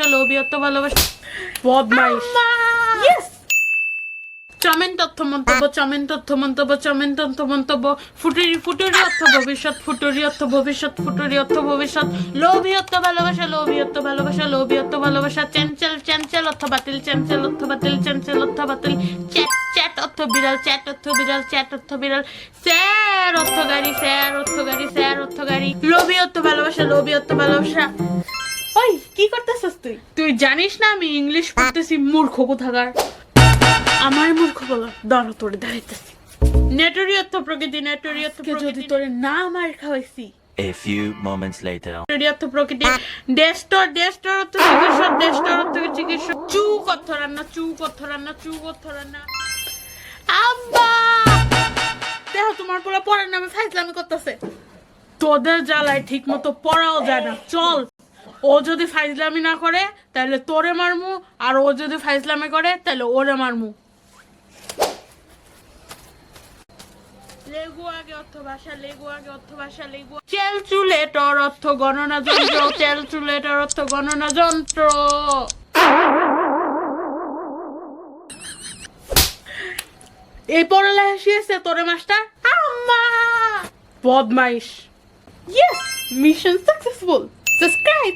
লোভিয়ত ভালোবাসা বদমাইশ ইয়েস চমেন তথ্য মন্তব্য চমেন তথ্য মন্তব্য চমেন তথ্য মন্তব্য ফুটুরি ফুটুরি অর্থ ভবিষ্যৎ ফুটুরি অর্থ ভবিষ্যৎ ফুটুরি অর্থ ভবিষ্যৎ লোভিয়ত ভালোবাসা লোভিয়ত ভালোবাসা লোভিয়ত ভালোবাসা চ্যাঞ্চেল চ্যাঞ্চেল অর্থ বাতিল চ্যাঞ্চেল অর্থ বাতিল চ্যাঞ্চেল অর্থ বাতিল চ্যাট চ্যাট অর্থ বিড়াল চ্যাট অর্থ বিড়াল চ্যাট অর্থ বিড়াল স্যার অর্থ গাড়ি স্যার অর্থ গাড়ি স্যার অর্থ গাড়ি লোভিয়ত ভালোবাসা লোভিয়ত ভালোবাসা ওই কি করতেছিস তুই জানিস না আমি ইংলিশ পড়তেছি মূর্খ কোথাকার আমার মূর্খ বলো দাঁড়ো তোরে দাঁড়াইতেছি নেটরি অর্থ প্রকৃতি নেটরি অর্থ যদি তোরে না মার খাওয়াইছি A few moments later. নেটরি অর্থ প্রকৃতি ডেস্টর ডেস্টর অর্থ চিকিৎসক ডেস্টর অর্থ চিকিৎসক চুক অর্থ রান্না চুক অর্থ রান্না চুক অর্থ রান্না আব্বা দেখো তোমার পোলা পড়ার নামে ফাইজলামি করতেছে তোদের জ্বালায় ঠিক মতো পড়াও যায় না চল ও যদি ফাইজলামি না করে তাহলে তোরে মারমু আর ও যদি ফাইজলামি করে তাহলে ওরে মারমু লেগু আগে অর্থ ভাষা লেগু আগে অর্থ ভাষা লেগু ক্যালকুলেটর অর্থ গণনা যন্ত্র ক্যালকুলেটর অর্থ গণনা যন্ত্র এই পড়ালেখা শিখেছে তোরে মাস্টার আম্মা বদমাইশ ইয়েস মিশন সাকসেসফুল সাবস্ক্রাইব